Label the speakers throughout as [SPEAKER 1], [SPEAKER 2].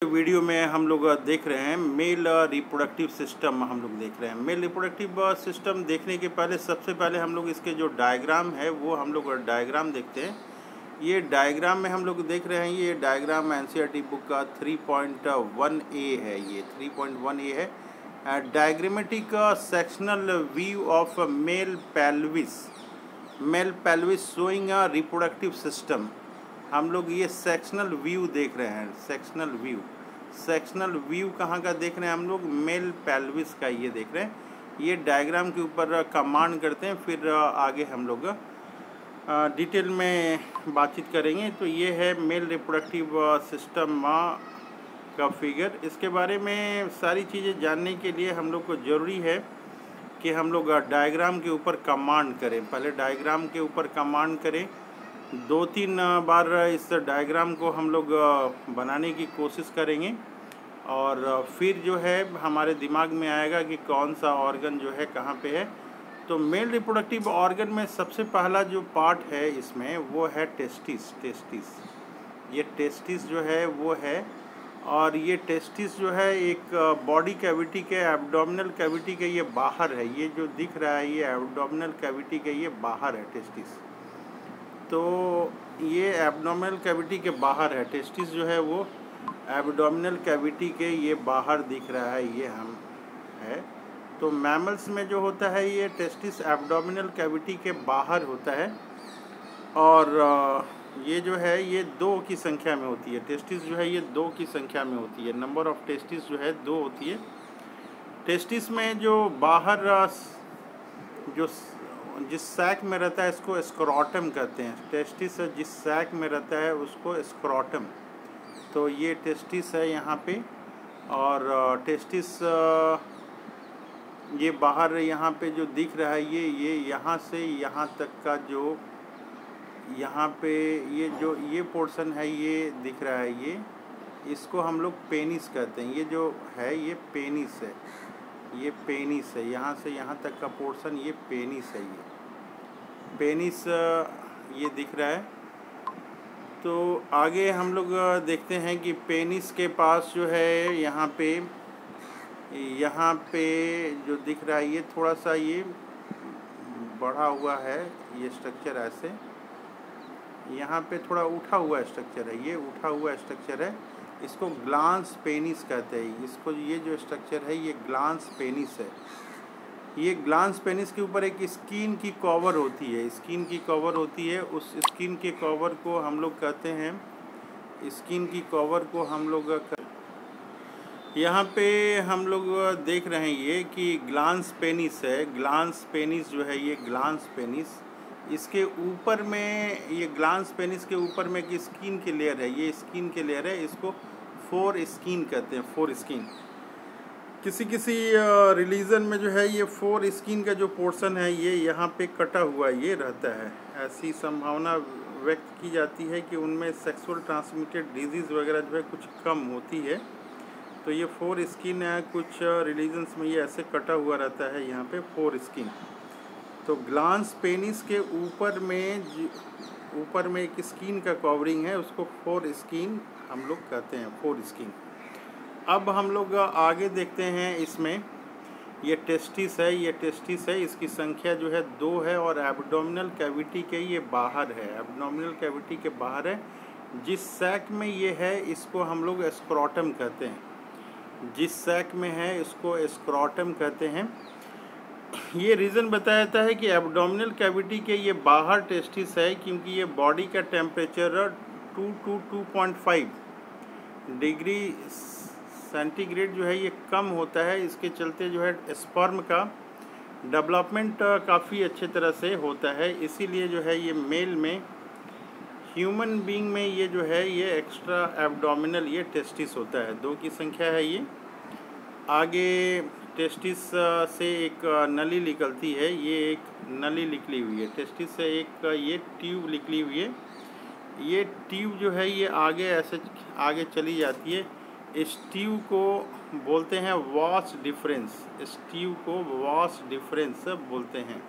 [SPEAKER 1] Video में हम लोग देख रहे हैं मेल रिप्रोडक्टिव सिस्टम। हम लोग देख रहे हैं मेल रिप्रोडक्टिव सिस्टम। देखने के पहले सबसे पहले हम लोग इसके जो डायग्राम है वो हम लोग डायग्राम देखते हैं। ये डायग्राम में हम लोग देख रहे हैं, ये डायग्राम एनसीईआरटी बुक का 3.1A है। ये 3.1A है। Diagrammatic sectional view of male pelvis showing a reproductive system. हम लोग ये सेक्शनल व्यू देख रहे हैं। सेक्शनल व्यू कहाँ का देख रहे हैं हम लोग? मेल पेल्विस का ये देख रहे हैं। ये डायग्राम के ऊपर कमांड करते हैं, फिर आगे हम लोग डिटेल में बातचीत करेंगे। तो ये है मेल रिप्रोडक्टिव सिस्टम का फिगर। इसके बारे में सारी चीज़ें जानने के लिए हम लोग को ज़रूरी है कि हम लोग डायग्राम के ऊपर कमांड करें। पहले डायग्राम के ऊपर कमांड करें, 2-3 बार इस डायग्राम को हम लोग बनाने की कोशिश करेंगे और फिर जो है हमारे दिमाग में आएगा कि कौन सा ऑर्गन जो है कहाँ पे है। तो मेल रिप्रोडक्टिव ऑर्गन में सबसे पहला जो पार्ट है इसमें वो है टेस्टिस। ये टेस्टिस जो है वो है, और ये टेस्टिस जो है एक बॉडी कैविटी के एब्डोमिनल कैविटी के ये बाहर है। ये जो दिख रहा है ये एब्डोमिनल कैविटी के ये बाहर है टेस्टिस। तो ये एब्डोमिनल कैविटी के बाहर है। टेस्टिस जो है वो एब्डोमिनल कैविटी के ये बाहर दिख रहा है, ये हम है। तो मैमल्स में जो होता है ये टेस्टिस एब्डोमिनल कैविटी के बाहर होता है, और ये जो है ये 2 की संख्या में होती है। टेस्टिस जो है ये 2 की संख्या में होती है। नंबर ऑफ टेस्टिस जो है 2 होती है। टेस्टिस में जो बाहर जो जिस सैक में रहता है इसको स्क्रोटम कहते हैं। टेस्टिस जिस सैक में रहता है उसको स्क्रोटम। तो ये टेस्टिस है यहाँ पे, और टेस्टिस ये बाहर यहाँ पे जो दिख रहा है ये यहाँ से यहाँ तक का जो यहाँ पे ये जो ये पोर्शन है ये दिख रहा है, इसको हम लोग पेनिस कहते हैं। ये जो है ये पेनिस है, ये पेनिस है। यहाँ से यहाँ तक का पोर्शन ये पेनिस है। ये पेनिस ये दिख रहा है। तो आगे हम लोग देखते हैं कि पेनिस के पास जो है यहाँ पे जो दिख रहा है ये थोड़ा सा ये बढ़ा हुआ है। ये स्ट्रक्चर ऐसे यहाँ पे थोड़ा उठा हुआ स्ट्रक्चर है, ये उठा हुआ स्ट्रक्चर है। इसको ग्लांस पेनिस कहते हैं। इसको ये जो स्ट्रक्चर है ये ग्लांस पेनिस है। ये ग्लांस पेनिस के ऊपर एक स्किन की कवर होती है। स्किन की कवर होती है, उस स्किन के कवर को हम लोग कहते हैं, स्किन की कवर को हम लोग यहाँ पे हम लोग देख रहे हैं ये कि ग्लांस पेनिस है। ग्लांस पेनिस जो है ये ग्लांस पेनिस, इसके ऊपर में ये ग्लांस पेनिस के ऊपर में एक स्किन की लेयर है। ये स्किन की लेयर है, इसको फोर स्किन कहते हैं। फोर स्किन किसी रिलीजन में जो है ये 4 स्किन का जो पोर्शन है ये यहाँ पे कटा हुआ ये रहता है। ऐसी संभावना व्यक्त की जाती है कि उनमें सेक्सुअल ट्रांसमिटेड डिजीज़ वगैरह जो है कुछ कम होती है। तो ये 4 स्किन है, कुछ रिलीजन्स में ये ऐसे कटा हुआ रहता है यहाँ पे 4 स्किन। तो ग्लांस पेनिस के ऊपर में एक स्किन का कवरिंग है, उसको 4 स्किन हम लोग कहते हैं, 4 स्किन। अब हम लोग आगे देखते हैं। इसमें ये टेस्टिस है, ये टेस्टिस है, इसकी संख्या जो है 2 है, और एब्डोमिनल कैविटी के ये बाहर है। एब्डोमिनल कैविटी के बाहर है। जिस सैक में ये है इसको हम लोग स्क्रोटम कहते हैं। जिस सैक में है इसको स्क्रोटम कहते हैं। ये रीज़न बताया जाता है कि एब्डोमिनल कैविटी के ये बाहर टेस्टिस है, क्योंकि ये बॉडी का टेम्परेचर 2 to 2.5 डिग्री सेंटीग्रेड जो है ये कम होता है। इसके चलते जो है स्पर्म का डेवलपमेंट काफ़ी अच्छे तरह से होता है। इसीलिए जो है ये मेल में, ह्यूमन बीइंग में ये जो है ये एक्स्ट्रा एब्डोमिनल ये टेस्टिस होता है। 2 की संख्या है ये। आगे टेस्टिस से एक नली निकलती है, ये एक नली निकली हुई है। टेस्टिस से एक ये ट्यूब निकली हुई है। ये ट्यूब जो है ये आगे ऐसे आगे चली जाती है। इस ट्यूब को बोलते हैं वास डिफरेंस। इस ट्यूब को वास डिफरेंस बोलते हैं।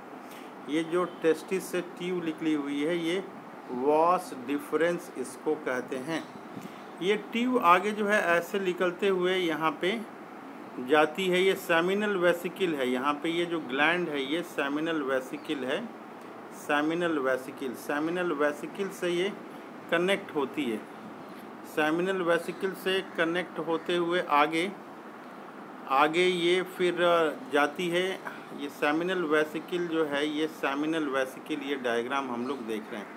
[SPEAKER 1] ये जो टेस्टिस से ट्यूब निकली हुई है ये वास डिफरेंस इसको कहते हैं। ये ट्यूब आगे जो है ऐसे निकलते हुए यहाँ पे जाती है। ये सेमिनल वेसिकल है। यहाँ पे ये जो ग्लैंड है ये सेमिनल वेसिकल है। सेमिनल वेसिकल, सेमिनल वेसिकल से ये कनेक्ट होती है। सेमिनल वेसिकल से कनेक्ट होते हुए आगे ये फिर जाती है। ये सेमिनल वेसिकल जो है, ये सेमिनल वेसिकल, ये डायग्राम हम लोग देख रहे हैं।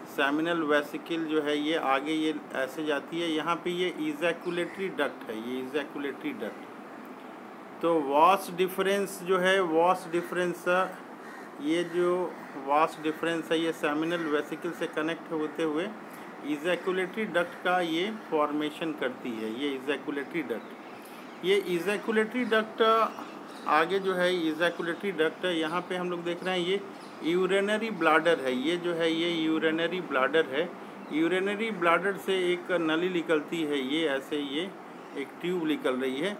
[SPEAKER 1] सेमिनल वेसिकल जो है ये आगे ये ऐसे जाती है। यहाँ पे ये इजैकुलेटरी डक्ट है, ये इजैकुलेटरी डक्ट। तो वॉस डिफरेंस जो है, वॉस डिफरेंस, ये जो वॉस डिफरेंस है ये सेमिनल वेसिकल से कनेक्ट होते हुए इजैकुलेटरी डक्ट का ये फॉर्मेशन करती है। ये इजैकुलेटरी डक्ट, ये इजैकुलेटरी डक्ट आगे जो है इजैकुलेटरी डक्ट, यहाँ पे हम लोग देख रहे हैं ये यूरिनरी ब्लाडर है। ये जो है ये यूरिनरी ब्लाडर है। यूरिनरी ब्लाडर से एक नली निकलती है, ये ऐसे ये एक ट्यूब निकल रही है।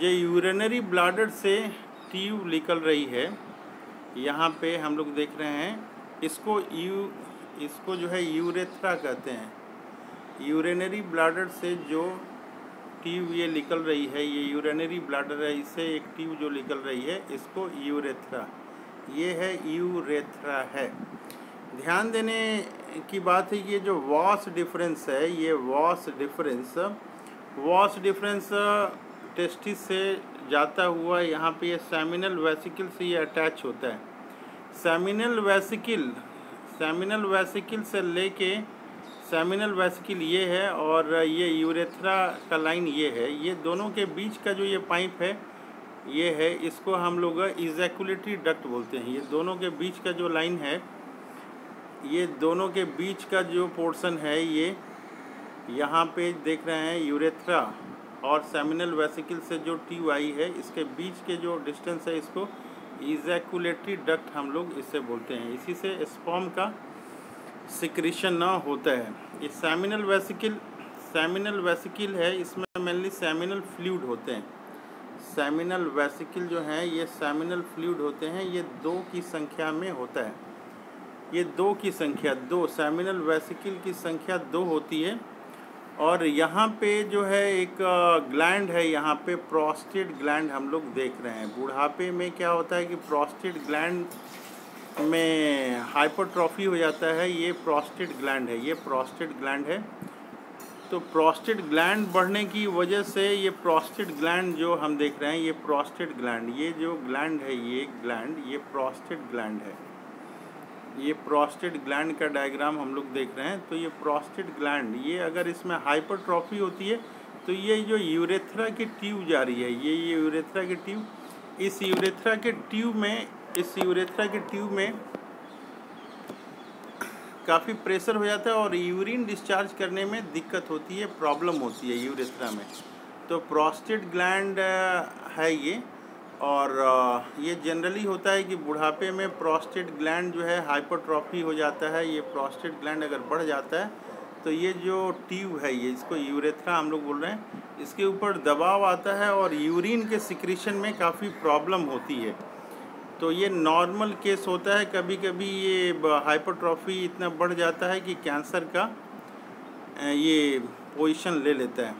[SPEAKER 1] ये यूरिनरी ब्लाडर से ट्यूब निकल रही है। यहाँ पे हम लोग देख रहे हैं इसको जो है यूरेथ्रा कहते हैं। यूरिनरी ब्लाडर से जो ट्यूब ये निकल रही है, ये यूरिनरी ब्लाडर है, इससे एक ट्यूब जो निकल रही है इसको यूरेथ्रा, ये है यूरेथ्रा है। ध्यान देने की बात है, ये जो वॉस डिफरेंस है, ये वॉस डिफरेंस टेस्टिस से जाता हुआ यहाँ पे ये सेमिनल वेसिकल से ये अटैच होता है। सेमिनल वेसिकल से लेके, सेमिनल वेसिकल ये है और ये यूरेथ्रा का लाइन ये है। ये दोनों के बीच का जो ये पाइप है ये है, इसको हम लोग इजैकुलेटरी डक्ट बोलते हैं। ये दोनों के बीच का जो लाइन है, ये दोनों के बीच का जो पोर्शन है, ये यहाँ पे देख रहे हैं यूरेथ्रा और सेमिनल वेसिकल से जो ट्यूब आई है, इसके बीच के जो डिस्टेंस है इसको इजैकुलेटरी डक्ट हम लोग इससे बोलते हैं। इसी से स्पर्म का सिक्रीशन ना होता है। ये सेमिनल वेसिकल है, इसमें मेनली सेमिनल फ्लूइड होते हैं। सेमिनल वेसिकल जो हैं ये सेमिनल फ्लूइड होते हैं। ये 2 की संख्या में होता है। ये 2 की संख्या 2, सेमिनल वेसिकल की संख्या 2 होती है। और यहाँ पे जो है एक ग्लैंड है, यहाँ पे प्रोस्टेट ग्लैंड हम लोग देख रहे हैं। बुढ़ापे में क्या होता है कि प्रोस्टेट ग्लैंड में हाइपरट्रॉफी हो जाता है। ये प्रोस्टेट ग्लैंड है, ये प्रोस्टेट ग्लैंड है। तो प्रोस्टेट ग्लैंड बढ़ने की वजह से ये प्रोस्टेट ग्लैंड जो हम देख रहे हैं, ये प्रोस्टेट ग्लैंड, ये जो ग्लैंड है ये ग्लैंड, ये प्रोस्टेट ग्लैंड है। ये प्रोस्टेट ग्लैंड का डायग्राम हम लोग देख रहे हैं। तो ये प्रोस्टेट ग्लैंड, ये अगर इसमें हाइपरट्रॉफी होती है तो ये जो यूरेथ्रा की ट्यूब जा रही है, ये यूरेथ्रा की ट्यूब, इस यूरेथ्रा के ट्यूब में काफ़ी प्रेशर हो जाता है और यूरिन डिस्चार्ज करने में दिक्कत होती है, प्रॉब्लम होती है यूरेथ्रा में। तो प्रोस्टेट ग्लैंड है ये। और ये जनरली होता है कि बुढ़ापे में प्रोस्टेट ग्लैंड जो है हाइपरट्रॉफी हो जाता है। ये प्रोस्टेट ग्लैंड अगर बढ़ जाता है तो ये जो ट्यूब है, ये इसको यूरेथ्रा हम लोग बोल रहे हैं, इसके ऊपर दबाव आता है और यूरिन के सिक्रीशन में काफ़ी प्रॉब्लम होती है। तो ये नॉर्मल केस होता है। कभी कभी ये हाइपरट्रॉफी इतना बढ़ जाता है कि कैंसर का ये पोजीशन ले लेता है।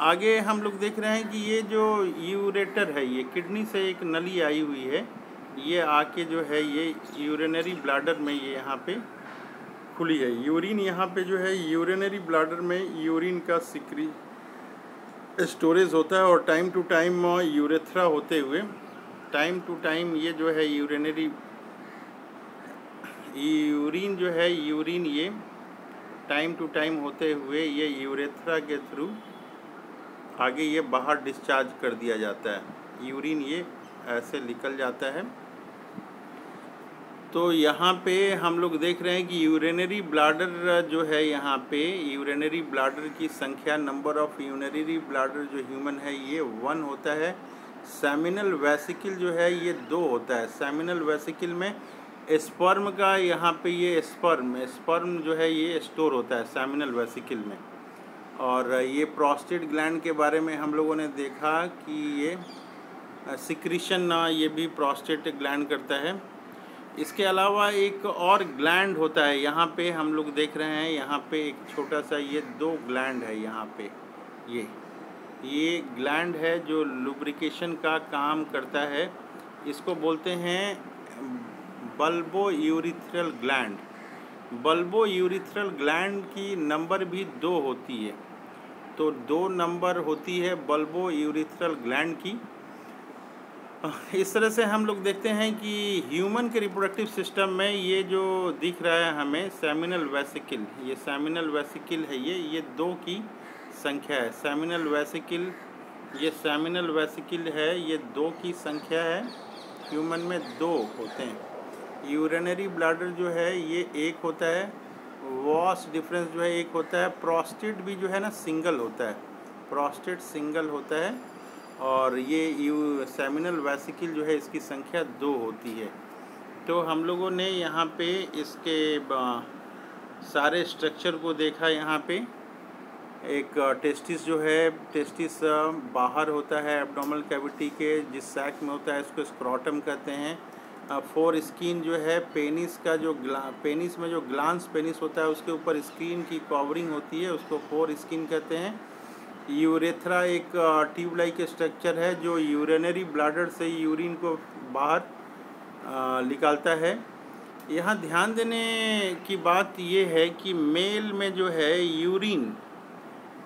[SPEAKER 1] आगे हम लोग देख रहे हैं कि ये जो यूरेटर है, ये किडनी से एक नली आई हुई है, ये आके जो है ये यूरिनरी ब्लैडर में ये यहाँ पे खुली है। यूरिन यहाँ पे जो है यूरिनरी ब्लैडर में यूरिन का स्टोरेज होता है और टाइम टू टाइम यूरेथ्रा होते हुए टाइम टू टाइम ये जो है यूरिन जो है यूरिन ये टाइम टू टाइम होते हुए ये यूरेथ्रा के थ्रू आगे ये बाहर डिस्चार्ज कर दिया जाता है। यूरिन ये ऐसे निकल जाता है। तो यहाँ पे हम लोग देख रहे हैं कि यूरिनरी ब्लैडर जो है, यहाँ पे यूरिनरी ब्लैडर की संख्या, नंबर ऑफ यूरिनरी ब्लैडर जो ह्यूमन है ये 1 होता है। सेमिनल वेसिकल जो है ये 2 होता है। सेमिनल वेसिकल में स्पर्म का, यहाँ पे ये स्पर्म जो है ये स्टोर होता है सेमिनल वेसिकल में। और ये प्रोस्टेट ग्लैंड के बारे में हम लोगों ने देखा कि ये सिक्रीशन ये भी प्रोस्टेट ग्लैंड करता है। इसके अलावा एक और ग्लैंड होता है, यहाँ पे हम लोग देख रहे हैं, यहाँ पे एक छोटा सा ये 2 ग्लैंड है यहाँ पे। ये ग्लैंड है जो लुब्रिकेशन का काम करता है। इसको बोलते हैं bulbo urethral gland. Bulbo urethral gland की नंबर भी 2 होती है, तो 2 नंबर होती है बल्बो यूरिथ्रल ग्लैंड की। इस तरह से हम लोग देखते हैं कि ह्यूमन के रिप्रोडक्टिव सिस्टम में ये जो दिख रहा है हमें सेमिनल वेसिकल, ये सेमिनल वेसिकल है, ये 2 की संख्या है। सेमिनल वेसिकल, ये सेमिनल वेसिकल है, ये 2 की संख्या है। ह्यूमन में 2 होते हैं। यूरिनरी ब्लैडर जो है ये 1 होता है। वॉस डिफरेंस जो है 1 होता है। प्रोस्टेट भी जो है ना सिंगल होता है, प्रोस्टेट सिंगल होता है। और ये सेमिनल वेसिकल जो है इसकी संख्या 2 होती है। तो हम लोगों ने यहाँ पे इसके सारे स्ट्रक्चर को देखा। यहाँ पे एक टेस्टिस जो है, टेस्टिस बाहर होता है एब्डोमिनल कैविटी के, जिस सैक में होता है इसको स्क्रोटम कहते हैं। फोर स्किन जो है पेनिस का, जो पेनिस में जो ग्लांस पेनिस होता है उसके ऊपर स्किन की कवरिंग होती है, उसको फोर स्किन कहते हैं। यूरेथ्रा एक ट्यूब लाइक स्ट्रक्चर है जो यूरिनरी ब्लैडर से यूरिन को बाहर निकालता है। यहाँ ध्यान देने की बात ये है कि मेल में जो है यूरिन,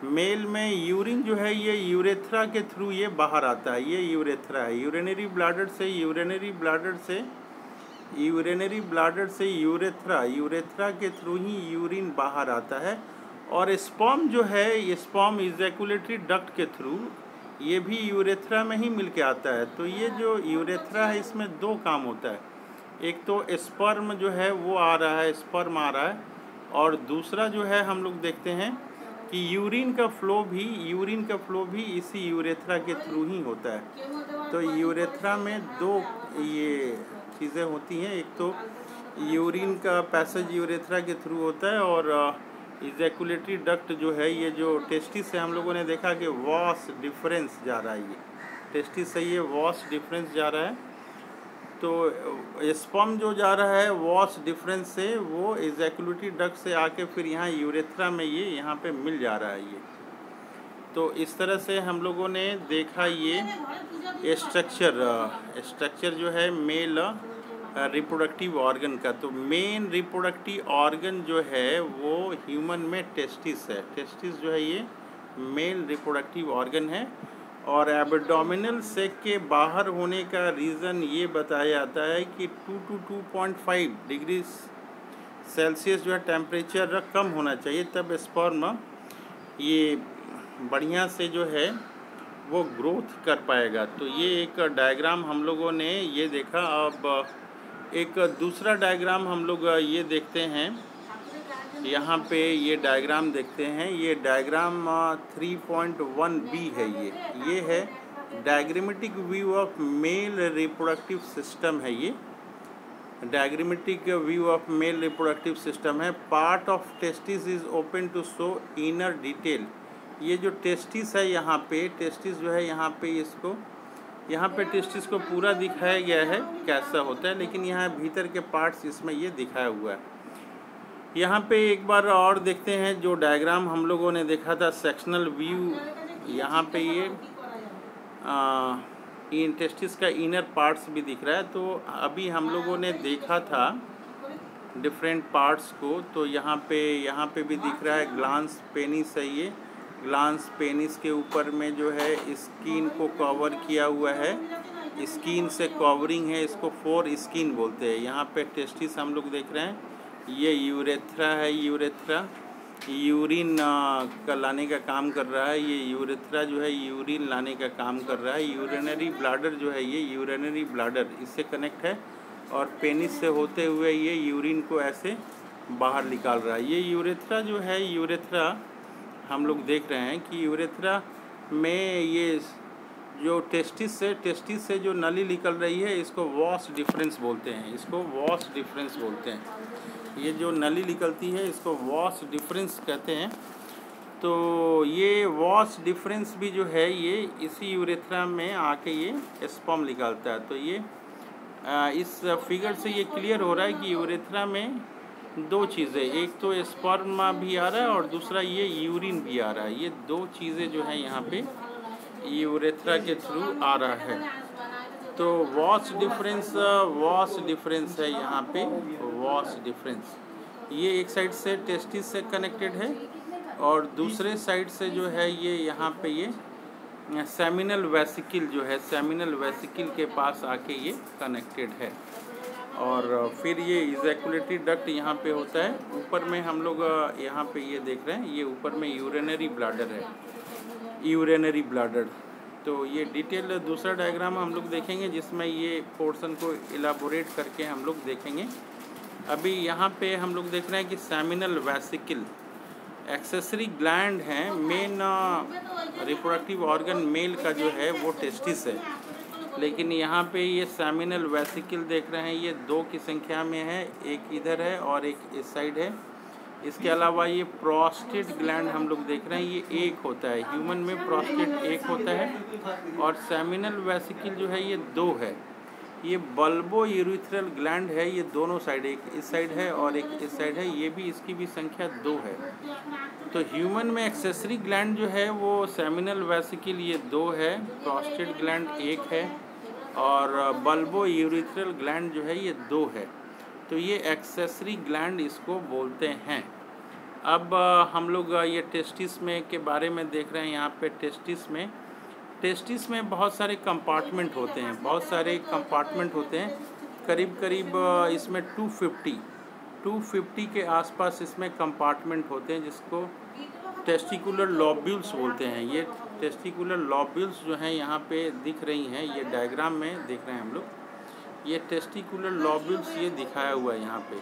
[SPEAKER 1] मेल में यूरिन जो है ये यूरेथ्रा के थ्रू ये बाहर आता है। ये यूरेथ्रा है, यूरिनरी ब्लैडर से यूरेथ्रा के थ्रू ही यूरिन बाहर आता है। और स्पर्म जो है, स्पर्म इजैकुलेटरी डक्ट के थ्रू ये भी यूरेथ्रा में ही मिल के आता है। तो ये जो यूरेथ्रा है इसमें 2 काम होता है। एक तो स्पर्म जो है वो आ रहा है, स्पर्म आ रहा है, और दूसरा जो है हम लोग देखते हैं कि यूरिन का फ्लो भी इसी यूरेथ्रा के थ्रू ही होता है। तो यूरेथ्रा में 2 ये चीज़ें होती हैं। एक तो यूरिन का पैसेज यूरेथ्रा के थ्रू होता है, और इजैकुलेटरी डक्ट जो है, ये जो टेस्टिस से हम लोगों ने देखा कि वॉस डिफरेंस जा रहा है, ये टेस्टिस से ये वॉस डिफरेंस जा रहा है। तो स्पर्म जो जा रहा है वॉस डिफरेंस से, वो इजैकुलेटरी डक्ट से आके फिर यहाँ यूरेथ्रा में ये यहाँ पे मिल जा रहा है ये। तो इस तरह से हम लोगों ने देखा ये स्ट्रक्चर जो है मेल रिप्रोडक्टिव ऑर्गन का। तो मेन रिप्रोडक्टिव ऑर्गन जो है वो ह्यूमन में टेस्टिस है। टेस्टिस जो है ये मेल रिप्रोडक्टिव ऑर्गन है। और एब्डोमिनल सेक के बाहर होने का रीज़न ये बताया जाता है कि 2 to 2.5 डिग्री सेल्सियस जो है टेम्परेचर कम होना चाहिए, तब स्पर्म ये बढ़िया से जो है वो ग्रोथ कर पाएगा। तो ये एक डायग्राम हम लोगों ने ये देखा। अब एक दूसरा डायग्राम हम लोग ये देखते हैं, यहाँ पे ये डायग्राम देखते हैं। ये डायग्राम 3.1b है। ये है diagrammatic view of male reproductive system है। ये diagrammatic view of male reproductive system है। Part of testis is open to show inner detail. ये जो टेस्टिस है यहाँ पे, टेस्टिस जो है यहाँ पे, इसको यहाँ पे टेस्टिस को पूरा दिखाया गया है कैसा होता है, लेकिन यहाँ भीतर के पार्ट्स इसमें ये दिखाया हुआ है। यहाँ पे एक बार और देखते हैं जो डायग्राम हम लोगों ने देखा था, सेक्शनल व्यू। यहाँ पे ये इन टेस्टिस का इनर पार्ट्स भी दिख रहा है। तो अभी हम लोगों ने देखा था डिफरेंट पार्ट्स को, तो यहाँ पे भी दिख रहा है ग्लांस पेनिस है। ये ग्लांस पेनिस के ऊपर में जो है स्किन को कवर किया हुआ है, स्किन से कवरिंग है, इसको 4 स्किन बोलते हैं। यहाँ पे टेस्टिस हम लोग देख रहे हैं, ये यूरेथ्रा है। यूरेथ्रा यूरिन का लाने का काम कर रहा है। ये यूरेथ्रा जो है यूरिन लाने का काम कर रहा है। यूरिनरी ब्लैडर जो है, ये यूरिनरी ब्लैडर इससे कनेक्ट है, और पेनिस से होते हुए ये यूरिन को ऐसे बाहर निकाल रहा है। ये यूरेथ्रा जो है, यूरेथ्रा हम लोग देख रहे हैं कि यूरेथ्रा में ये जो टेस्टिस से जो नली निकल रही है, इसको वॉस डिफरेंस बोलते हैं। इसको वॉस डिफरेंस बोलते हैं। ये जो नली निकलती है इसको वॉस डिफरेंस कहते हैं। तो ये वॉस डिफरेंस भी जो है ये इसी यूरेथ्रा में आके ये स्पर्म निकालता है। तो ये इस फिगर से ये क्लियर हो रहा है कि यूरेथ्रा में दो चीज़ें, एक तो स्पर्म भी आ रहा है और दूसरा ये यूरिन भी आ रहा है। ये दो चीज़ें जो है यहाँ पे यूरेथ्रा के थ्रू आ रहा है। तो वॉस डिफरेंस है यहाँ पे, वॉस डिफरेंस। ये एक साइड से टेस्टिस से कनेक्टेड है और दूसरे साइड से जो है ये यहाँ पे ये सेमिनल वेसिकल जो है, सेमिनल वेसिकल के पास आके ये कनेक्टेड है। और फिर ये इजैकुलेटरी डक्ट यहाँ पे होता है। ऊपर में हम लोग यहाँ पे ये देख रहे हैं, ये ऊपर में यूरिनरी ब्लैडर है, यूरिनरी ब्लैडर। तो ये डिटेल दूसरा डायग्राम हम लोग देखेंगे जिसमें ये पोर्शन को इलाबोरेट करके हम लोग देखेंगे। अभी यहाँ पे हम लोग देख रहे हैं कि सेमिनल वेसिकल एक्सेसरी ग्लैंड हैं। मेन रिप्रोडक्टिव ऑर्गन मेल का जो है वो टेस्टिस है, लेकिन यहाँ पे ये सेमिनल वेसिकल देख रहे हैं, ये दो की संख्या में है, एक इधर है और एक इस साइड है। इसके अलावा ये प्रोस्टेट ग्लैंड हम लोग देख रहे हैं, ये एक होता है, ह्यूमन में प्रोस्टेट एक होता है और सेमिनल वेसिकल जो है ये दो है। ये बल्बो यूरिथ्रल ग्लैंड है, ये दोनों साइड, एक इस साइड है और एक इस साइड है, ये भी, इसकी भी संख्या दो है। तो ह्यूमन में एक्सेसरी ग्लैंड जो है वो सेमिनल वेसिकल ये दो है, प्रोस्टेट ग्लैंड एक है और बल्बो यूरिथ्रल ग्लैंड जो है ये दो है। तो ये एक्सेसरी ग्लैंड इसको बोलते हैं। अब हम लोग ये टेस्टिस में के बारे में देख रहे हैं। यहाँ पे टेस्टिस में बहुत सारे कंपार्टमेंट होते हैं, बहुत सारे कंपार्टमेंट होते हैं। करीब करीब इसमें 250 के आसपास इसमें कंपार्टमेंट होते हैं, जिसको टेस्टिकुलर लॉब्यूल्स बोलते हैं। ये टेस्टिकुलर लॉब्यूल्स जो हैं यहाँ पे दिख रही हैं, ये डायग्राम में देख रहे हैं हम लोग। ये टेस्टिकुलर लॉब्यूल्स ये दिखाया हुआ है यहाँ पे।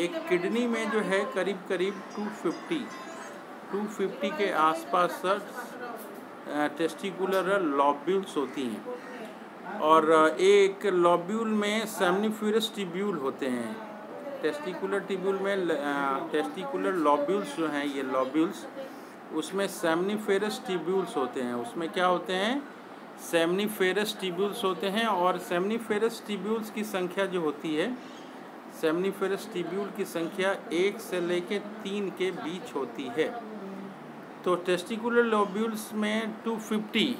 [SPEAKER 1] एक किडनी में जो है करीब करीब 250 के आसपास टेस्टिकुलर लॉब्यूल्स होती हैं और एक लॉब्यूल में सेमनीफेरस ट्यूब्यूल होते हैं। टेस्टिकुलर ट्यूब्यूल में टेस्टिकुलर लॉब्यूल्स जो हैं, ये लॉब्यूल्स, उसमें सेमनीफेरस ट्यूब्यूल्स होते हैं। उसमें क्या होते हैं? सेमनीफेरस ट्यूब्यूल्स होते हैं और सेमनीफेरस ट्यूब्यूल्स की संख्या जो होती है, सेमनीफेरस ट्यूब्यूल की संख्या 1 से लेके 3 के बीच होती है। तो टेस्टिकुलर लॉब्यूल्स में 250,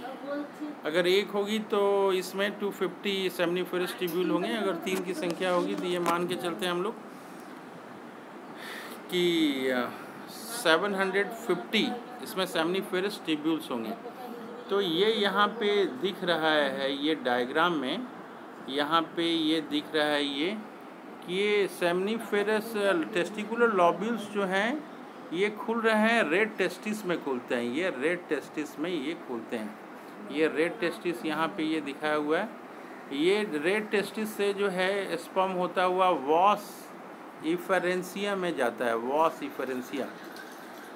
[SPEAKER 1] अगर एक होगी तो इसमें 250 सेमनीफेरस ट्यूब्यूल होंगे। अगर 3 की संख्या होगी तो ये मान के चलते हैं हम लोग कि 750 इसमें सेमनीफेरस ट्यूब्यूल्स होंगे। तो ये यहाँ पे दिख रहा है, ये डायग्राम में यहाँ पे ये दिख रहा है ये कि ये सेमनीफेरस टेस्टिकुलर लॉब्यूल्स जो हैं ये खुल रहे हैं, रेड टेस्टिस में खुलते हैं। ये रेड टेस्टिस में ये खुलते हैं। ये रेड टेस्टिस यहाँ पे ये दिखाया हुआ है। ये रेड टेस्टिस से जो है स्पर्म होता हुआ वॉस इफेरेंसिया में जाता है, वॉस इफेरेंसिया।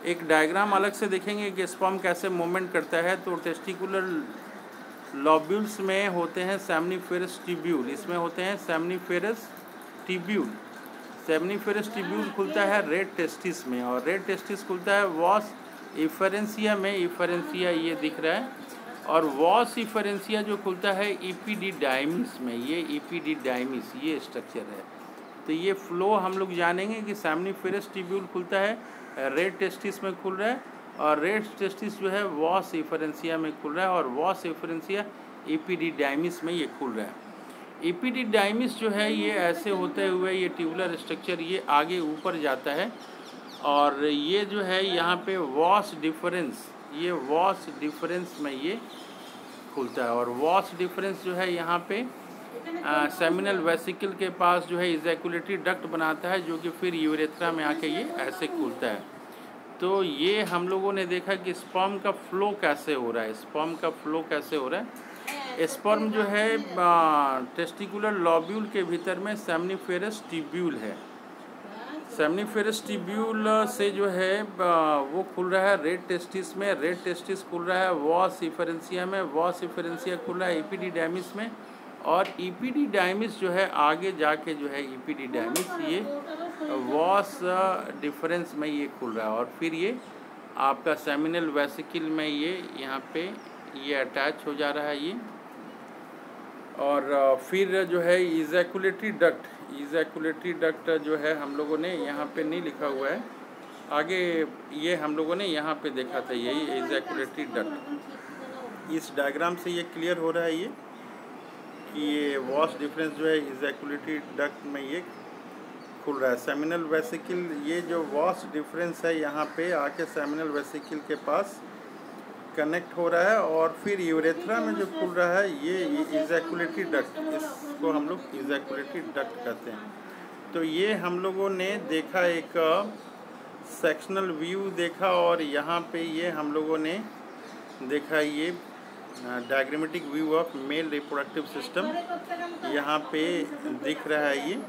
[SPEAKER 1] एक डायग्राम अलग से देखेंगे कि स्पर्म कैसे मूवमेंट करता है। तो टेस्टिकुलर लॉब्यूल्स में होते हैं सेमनीफेरस ट्यूब्यूल, इसमें होते हैं सेमनीफेरस ट्यूब्यूल। सेमनीफेरस ट्यूब्यूल खुलता है रेड टेस्टिस में और रेड टेस्टिस खुलता है वॉस इफेरेंसिया में। इफेरेंसिया ये दिख रहा है और वॉस इफेरेंसिया जो खुलता है इपिडिडाइमिस में। ये इपिडिडाइमिस ये स्ट्रक्चर है। तो ये फ्लो हम लोग जानेंगे कि सेमनीफेरस ट्यूब्यूल खुलता है, रेड टेस्टिस में खुल रहा है और रेड टेस्टिस जो है वॉस इफेरेंसिया में खुल रहा है और वॉस इफेरेंसिया इपिडिडाइमिस में ये खुल रहा है। इपिडिडाइमिस जो है ये ऐसे होते हुए ये ट्यूबुलर स्ट्रक्चर ये आगे ऊपर जाता है और ये जो है यहाँ पे वॉस डिफरेंस, ये वॉस डिफरेंस में ये खुलता है और वॉस डिफरेंस जो है यहाँ पे सेमिनल वेसिकल के पास जो है इजैकुलेटरी डक्ट बनाता है, जो कि फिर यूरेथ्रा में आके ये ऐसे खुलता है। तो ये हम लोगों ने देखा कि स्पर्म का फ्लो कैसे हो रहा है, स्पर्म का फ्लो कैसे हो रहा है। स्पर्म जो है टेस्टिकुलर लॉब्यूल के भीतर में सेमनीफेरस ट्यूब्यूल है। सेमनीफेरस ट्यूब्यूल से जो है वो खुल रहा है रेड टेस्टिस में, रेड टेस्टिस खुल रहा है वॉस इफेरेंसिया में, वॉस इफेरेंसिया खुल रहा है इपिडिडाइमिस में और इपिडिडाइमिस जो है आगे जाके जो है इपिडिडाइमिस ये वॉस डिफरेंस में ये खुल रहा है और फिर ये आपका सेमिनल वेसिकल में ये यहाँ पे ये अटैच हो जा रहा है ये और फिर जो है इजैकुलेटरी डक्ट जो है हम लोगों ने यहाँ पे नहीं लिखा हुआ है, आगे ये हम लोगों ने यहाँ पे देखा था, यही इजैकुलेटरी डक्ट। इस डायग्राम से ये क्लियर हो रहा है ये कि ये वॉश डिफरेंस जो है इजैकुलेटरी डक्ट में ये खुल रहा है। सेमिनल वेसिकल, ये जो वॉश डिफरेंस है यहाँ पे आके सेमिनल वेसिकल के पास कनेक्ट हो रहा है और फिर यूरेथ्रा में जो खुल रहा है ये इजैकुलेटरी डक्ट, इसको हम लोग इजैकुलेटरी डक्ट कहते हैं। तो ये हम लोगों ने देखा, एक सेक्शनल व्यू देखा और यहाँ पे ये हम लोगों ने देखा ये diagrammatic view of male reproductive system. यहाँ पे दिख रहा है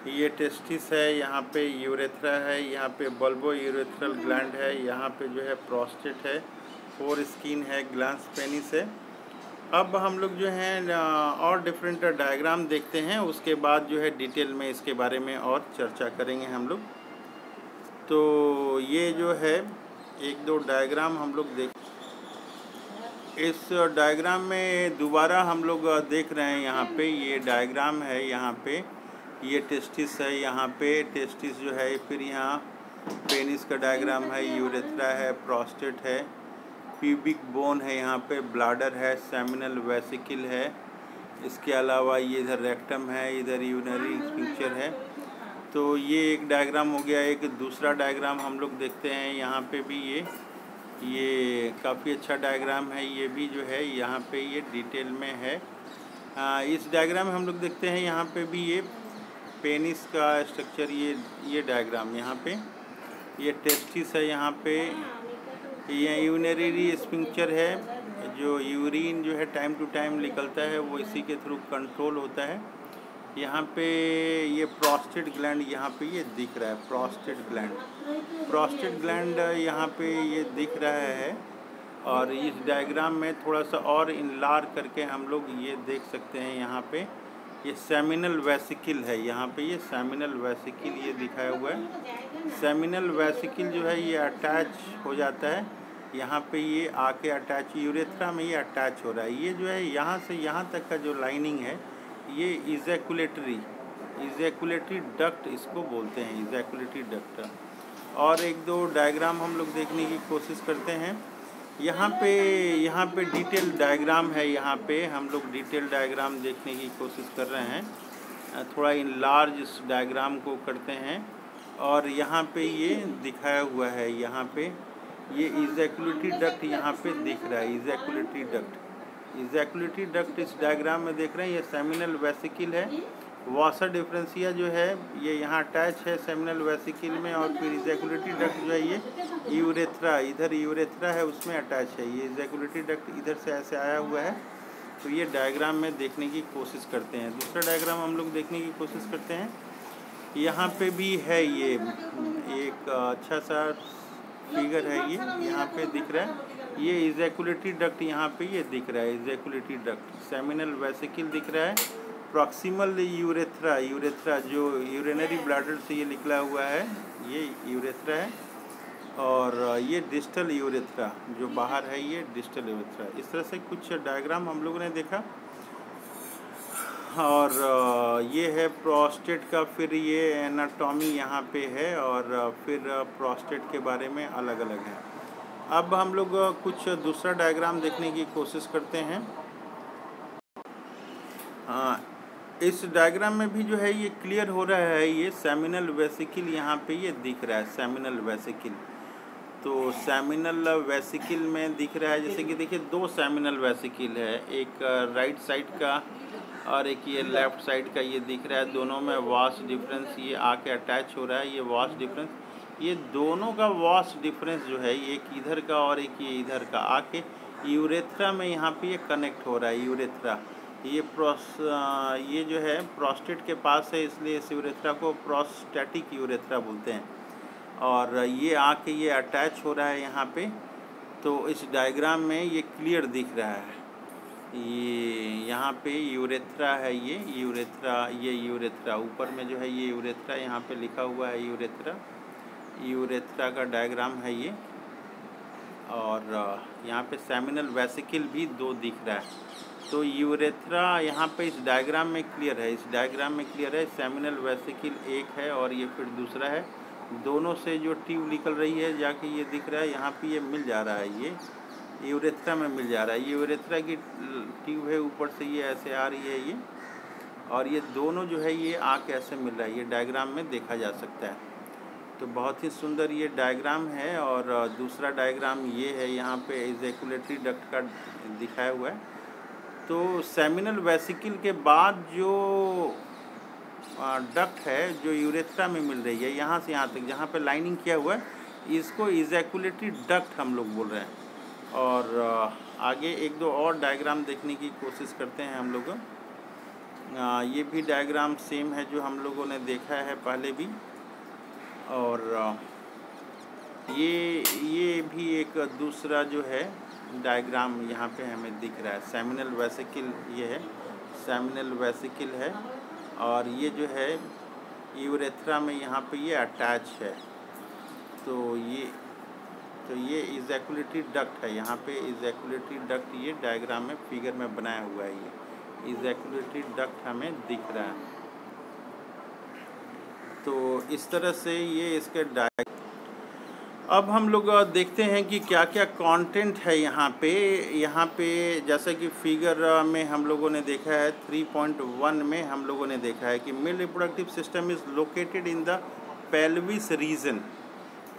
[SPEAKER 1] ये टेस्टिस है, यहाँ पे यूरेथ्रा है, यहाँ पे बल्बो यूरेथ्रल ग्लैंड है, यहाँ पे जो है प्रोस्टेट है, फोर स्किन है, ग्लैंस पेनिस है। अब हम लोग जो है और डिफरेंट डायग्राम देखते हैं, उसके बाद जो है डिटेल में इसके बारे में और चर्चा करेंगे हम लोग। तो ये जो है एक दो डायग्राम हम लोग देख, इस डायग्राम में दोबारा हम लोग देख रहे हैं, यहाँ पे ये डायग्राम है, यहाँ पे ये टेस्टिस है, यहाँ पे टेस्टिस जो है, फिर यहाँ पेनिस का डायग्राम है, यूरेथ्रा है, प्रोस्टेट है, प्यूबिक बोन है, यहाँ पे ब्लाडर है, सेमिनल वेसिकल है, इसके अलावा ये इधर रेक्टम है, इधर यूरिनरी स्फिंक्टर है। तो ये एक डायग्राम हो गया। एक दूसरा डायग्राम हम लोग देखते हैं, यहाँ पे भी ये काफ़ी अच्छा डायग्राम है, ये भी जो है यहाँ पे ये डिटेल में है। इस डायग्राम में हम लोग देखते हैं, यहाँ पे भी ये पेनिस का स्ट्रक्चर, ये डायग्राम यहाँ पे ये टेस्टिस है, यहाँ पे ये यूरिनरी स्फिंक्टर है, जो यूरिन जो है टाइम टू टाइम निकलता है वो इसी के थ्रू कंट्रोल होता है। यहाँ पे ये प्रोस्टेट ग्लैंड यहाँ पे ये दिख रहा है, प्रोस्टेट ग्लैंड यहाँ पे ये दिख रहा है। और इस डायग्राम में थोड़ा सा और इनलार करके हम लोग ये देख सकते हैं, यहाँ पे ये सेमिनल वेसिकल है, यहाँ पे ये सेमिनल वेसिकल ये दिखाया हुआ है। सेमिनल वेसिकल जो है ये अटैच हो जाता है, यहाँ पे ये आके अटैच, यूरेथ्रा में ये अटैच हो रहा है। ये जो है यहाँ से यहाँ तक का जो लाइनिंग है ये इजैकुलेटरी डक्ट इसको बोलते हैं, इजैकुलेटरी डक्ट। और एक दो डायग्राम हम लोग देखने की कोशिश करते हैं। यहाँ पे डिटेल डायग्राम है, यहाँ पे हम लोग डिटेल डायग्राम देखने की कोशिश कर रहे हैं, थोड़ा इन लार्ज इस डायग्राम को करते हैं। और यहाँ पे ये दिखाया हुआ है, यहाँ पे ये इजैकुलेटरी डक्ट यहाँ पे दिख रहा है, इजैकुलेटरी डक्ट इस डायग्राम में देख रहे हैं। ये सेमिनल वेसिकल है, वासर डिफरेंशिया जो है ये यहाँ अटैच है सेमिनल वेसिकल में, और फिर इजैकुलेटरी डक्ट जो है ये यूरेथ्रा, इधर यूरेथ्रा है उसमें अटैच है। ये इजैकुलेटरी डक्ट इधर से ऐसे आया हुआ है। तो ये डायग्राम में देखने की कोशिश करते हैं। दूसरा डायग्राम हम लोग देखने की कोशिश करते हैं। यहाँ पे भी है, ये एक अच्छा सा फिगर है, ये यहाँ पे दिख रहा है। ये इजैकुलेटरी डक्ट यहाँ पे ये दिख रहा है, इजैकुलेटरी डक्ट, सेमिनल वेसिकल दिख रहा है, प्रॉक्सिमल यूरेथ्रा जो यूरिनरी ब्लैडर से ये निकला हुआ है, ये यूरेथ्रा है। और ये डिस्टल यूरेथ्रा जो बाहर है, ये डिस्टल यूरेथ्रा। इस तरह से कुछ डायग्राम हम लोगों ने देखा। और ये है प्रोस्टेट का, फिर ये एनाटॉमी यहाँ पे है, और फिर प्रोस्टेट के बारे में अलग अलग है। अब हम लोग कुछ दूसरा डायग्राम देखने की कोशिश करते हैं। हाँ, इस डायग्राम में भी जो है ये क्लियर हो रहा है, ये सेमिनल वेसिकल यहाँ पे ये दिख रहा है, सेमिनल वेसिकल। तो सेमिनल वेसिकल में दिख रहा है, जैसे कि देखिए दो सेमिनल वेसिकल है, एक राइट साइड का और एक ये लेफ़्ट साइड का ये दिख रहा है। दोनों में वॉश डिफरेंस ये आके अटैच हो रहा है, ये वॉश डिफरेंस, ये दोनों का वॉश डिफरेंस जो है, एक इधर का और एक ये इधर का, आके यूरेथ्रा में यहाँ पे ये कनेक्ट हो रहा है। यूरेथ्रा ये जो है प्रोस्टेट के पास है, इसलिए इस यूरेथ्रा को प्रोस्टैटिक यूरेथ्रा बोलते हैं। और ये आके ये अटैच हो रहा है यहाँ पे। तो इस डायग्राम में ये क्लियर दिख रहा है, ये यहाँ पे यूरेथ्रा है, ये यूरेथ्रा ऊपर में जो है ये यूरेथ्रा, यहाँ पे लिखा हुआ है यूरेथ्रा का डायग्राम है ये। और यहाँ पे सेमिनल वेसिकल भी दो दिख रहा है। तो यूरेथ्रा यहाँ पे इस डायग्राम में क्लियर है, इस डायग्राम में क्लियर है। सेमिनल वेसिकल एक है और ये फिर दूसरा है। दोनों से जो ट्यूब निकल रही है जाके ये दिख रहा है यहाँ पे, ये मिल जा रहा है, ये यूरेथ्रा में मिल जा रहा है। ये यूरेथ्रा की ट्यूब है, ऊपर से ये ऐसे आ रही है ये, और ये दोनों जो है ये आके ऐसे मिल रहा है, ये डायग्राम में देखा जा सकता है। तो बहुत ही सुंदर ये डायग्राम है। और दूसरा डायग्राम ये है, यहाँ पे इजैकुलेटरी डक्ट का दिखाया हुआ है। तो सेमिनल वेसिकल के बाद जो डक्ट है जो यूरेथ्रा में मिल रही है, यहाँ से यहाँ तक जहाँ पे लाइनिंग किया हुआ है, इसको इजैकुलेटरी डक्ट हम लोग बोल रहे हैं। और आगे एक दो और डायग्राम देखने की कोशिश करते हैं हम लोग। ये भी डायग्राम सेम है जो हम लोगों ने देखा है पहले भी। और ये भी एक दूसरा जो है डायग्राम यहाँ पे हमें दिख रहा है। सेमिनल वेसिकल ये है, सेमिनल वेसिकल है, और ये जो है यूरेथ्रा में यहाँ पे ये अटैच है। तो ये इजैकुलेटरी डक्ट है, यहाँ पे इजैकुलेटरी डक्ट ये डायग्राम में फिगर में बनाया हुआ है। ये इजैकुलेटरी डक्ट हमें दिख रहा है। तो इस तरह से ये इसके अब हम लोग देखते हैं कि क्या क्या कंटेंट है यहाँ पे जैसे कि फिगर में हम लोगों ने देखा है 3.1 में हम लोगों ने देखा है कि mail reproductive system is located in the pelvis region.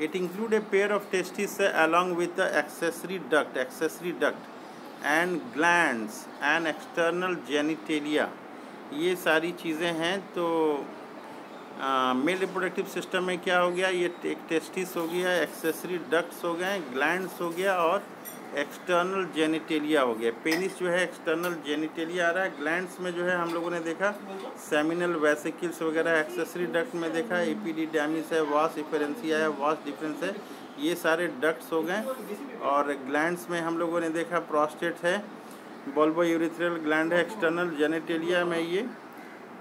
[SPEAKER 1] It include a pair of testis along with the accessory duct and glands and external genitalia. ये सारी चीज़ें हैं। तो मेल रिप्रोडक्टिव सिस्टम में क्या हो गया, ये एक टेस्टिस हो गया, एक्सेसरी डक्ट्स हो गए, ग्लैंड्स हो गया और एक्सटर्नल जेनिटेलिया हो गया। पेनिस जो है एक्सटर्नल जेनिटेलिया आ रहा है। ग्लैंड्स में जो है हम लोगों ने देखा सेमिनल वेसिकल्स वगैरह, एक्सेसरी डक्ट में देखा एपिडिडाइमिस है, वास इफेरेंसिया है, वास डिफरेंस है, ये सारे डक्ट्स हो गए। और ग्लैंड्स में हम लोगों ने देखा प्रोस्टेट है, बल्बो यूरिथ्रल ग्लैंड है, एक्सटर्नल जेनिटेलिया में ये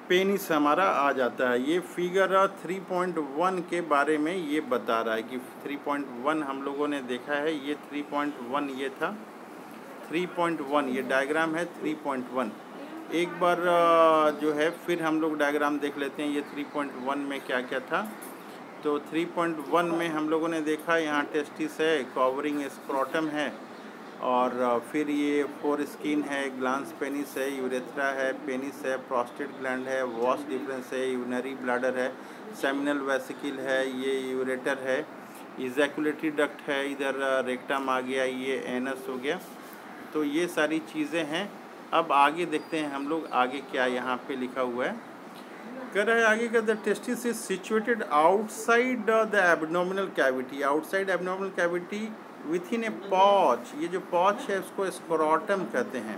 [SPEAKER 1] पेनिस हमारा आ जाता है। ये फिगर 3.1 के बारे में ये बता रहा है कि 3.1 हम लोगों ने देखा है। ये 3.1 ये था, 3.1 ये डायग्राम है 3.1। एक बार जो है फिर हम लोग डायग्राम देख लेते हैं ये 3.1 में क्या क्या था। तो 3.1 में हम लोगों ने देखा यहाँ टेस्टिस है, कवरिंग स्क्रोटम है, और फिर ये फोर स्किन है, ग्लांस पेनिस है, यूरेथ्रा है, पेनिस है, प्रोस्टेट ग्लैंड है, वॉस डिफरेंस है, यूरिनरी ब्लैडर है, सेमिनल वेसिकल है, ये यूरेटर है, इजैकुलेटरी डक्ट है, इधर रेक्टम आ गया, ये एनस हो गया। तो ये सारी चीज़ें हैं। अब आगे देखते हैं हम लोग आगे क्या यहाँ पे लिखा हुआ है। कह रहा है आगे का the testis is situated outside the abdominal cavity, outside abdominal cavity within a pouch. ये जो पॉच है उसको स्क्रोटम कहते हैं।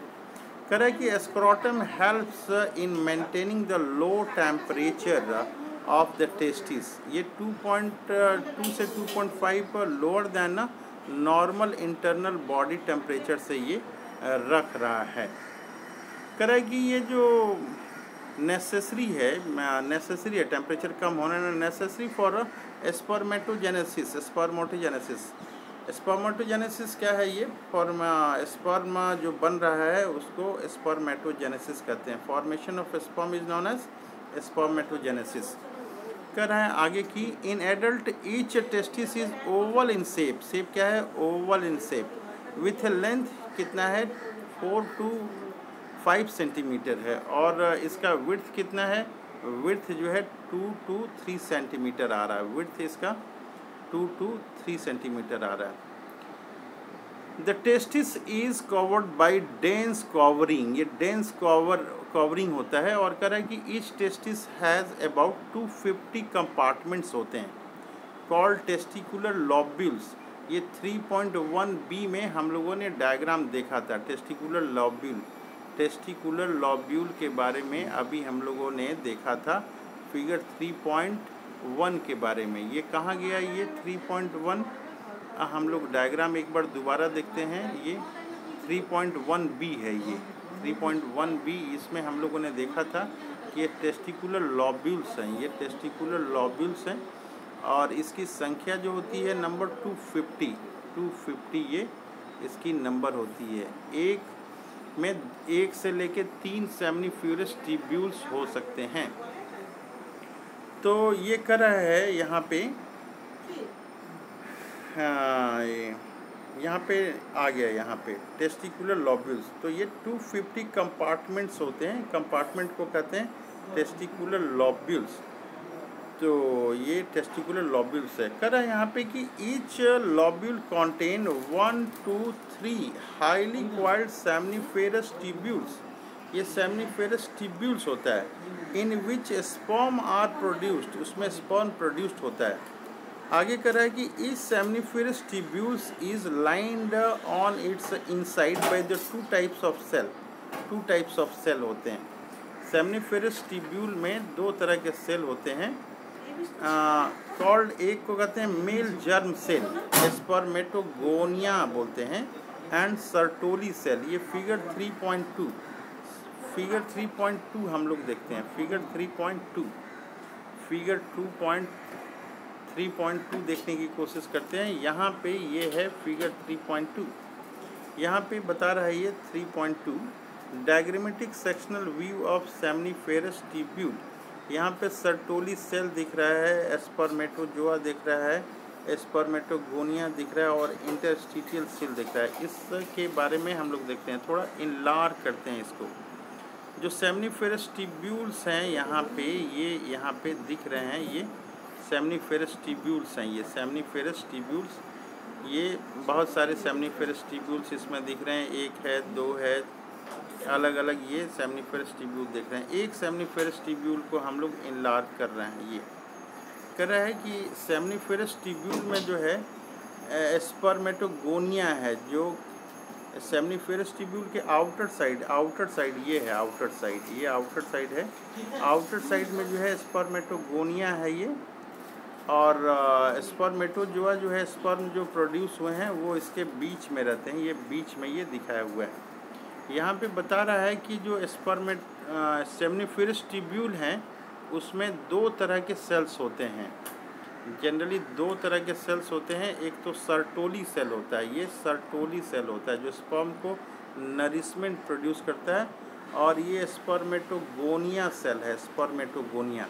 [SPEAKER 1] कह रहा है कि scrotum helps in maintaining the low temperature of the testis. ये 2.2 से 2.5 lower than normal internal body temperature से ये रख रहा है। कह रहा है कि ये जो नेसेसरी है टेम्परेचर कम होना, नेसेसरी फॉर स्पर्मेटोजेनेसिस। स्पर्मेटोजेनेसिस क्या है, ये स्पर्म जो बन रहा है उसको स्पर्मेटोजेनेसिस कहते हैं। Formation of sperm is known as spermatogenesis. कह रहा है आगे की in adult each testis is oval in shape. Shape क्या है, oval in shape, with length कितना है 4 to 5 सेंटीमीटर है, और इसका विड्थ कितना है, विड्थ जो है 2 to 3 सेंटीमीटर आ रहा है। विड्थ इसका 2 to 3 सेंटीमीटर आ रहा है। The testis is covered by dense covering. ये डेंस कवरिंग होता है। और कह रहा है कि each testis has about 250 compartments होते हैं, कॉल्ड टेस्टिकुलर लॉब्यूल्स। ये 3.1b में हम लोगों ने डायग्राम देखा था टेस्टिकुलर लॉब्यूल के बारे में अभी हम लोगों ने देखा था फिगर 3.1 के बारे में। ये कहाँ गया, ये 3.1 हम लोग डायग्राम एक बार दोबारा देखते हैं। ये 3.1b है, ये 3.1b, इसमें हम लोगों ने देखा था कि ये टेस्टिकुलर लॉब्यूल्स हैं, ये टेस्टिकुलर लॉब्यूल्स हैं, और इसकी संख्या जो होती है नंबर 250 ये इसकी नंबर होती है। एक में 1 से लेके 3 सेमनीफेरस ट्यूब्यूल्स हो सकते हैं। तो ये कर रहा है यहाँ पे, हाँ यहाँ पे आ गया, यहाँ पे टेस्टिकुलर लॉब्यूल्स। तो ये 250 कंपार्टमेंट्स होते हैं, कंपार्टमेंट को कहते हैं टेस्टिकुलर लॉब्यूल्स। तो ये टेस्टिकुलर लॉब्यूल्स है। कह रहा है यहाँ पे कि each lobule contain 1 to 3 highly coiled seminiferous tubules. ये सेमनीफेरस ट्यूब्यूल्स होता है, in which sperm are produced, उसमें स्पर्म प्रोड्यूस्ड होता है। आगे कह रहा है कि इस seminiferous tubules is lined on its inside by the 2 types of cell. 2 types of cell होते हैं सेमनीफेरस ट्यूब्यूल में, 2 तरह के सेल होते हैं। कॉल्ड, एक को कहते हैं मेल जर्म सेल, स्पर्मेटोगोनिया बोलते हैं, एंड सर्टोली सेल। ये फिगर 3.2, फिगर 3.2 हम लोग देखते हैं। फिगर 3.2, फिगर 3.2 देखने की कोशिश करते हैं। यहाँ पे ये है फिगर 3.2, यहाँ पे बता रहा है ये 3.2 diagrammatic sectional view of seminiferous tubule. यहाँ पे सर्टोली सेल दिख रहा है, स्पर्मेटोजोआ दिख रहा है, स्पर्मेटोगोनिया दिख रहा है और इंटरस्टिशियल सेल दिख रहा है। इसके बारे में हम लोग देखते हैं, थोड़ा इनलार करते हैं इसको। जो सेमनीफेरस ट्यूब्यूल्स हैं यहाँ पे, ये यहाँ पे दिख रहे हैं, ये सेमनीफेरस ट्यूब्यूल्स हैं। ये सेमनीफेरस ट्यूब्यूल्स, ये बहुत सारे सेमनीफेरस ट्यूब्यूल्स इसमें दिख रहे हैं, 1 है, 2 है, अलग अलग ये सेमनीफेरस ट्यूब्यूल देख रहे हैं। एक सेमनीफेरस ट्यूब्यूल को हम लोग इनलार्ज कर रहे हैं। ये कर रहा है कि सेमनीफेरस ट्यूब्यूल में जो है स्पर्मेटोगोनिया है, जो सेमनीफेरस ट्यूब्यूल के आउटर साइड ये है, आउटर साइड, ये आउटर साइड है। आउटर साइड में जो है स्पर्मेटोगोनिया है ये, और स्पर्मेटोजोआ जो है, स्पर्म जो प्रोड्यूस हुए हैं वो इसके बीच में रहते हैं, ये बीच में ये दिखाया हुआ है। यहाँ पे बता रहा है कि जो सेमनीफेरस ट्यूब्यूल हैं उसमें 2 तरह के सेल्स होते हैं। जनरली 2 तरह के सेल्स होते हैं। एक तो सर्टोली सेल होता है, ये सर्टोली सेल होता है जो स्पर्म को नरिशमेंट प्रोड्यूस करता है, और ये स्पर्मेटोगोनिया सेल है, स्पर्मेटोगोनिया।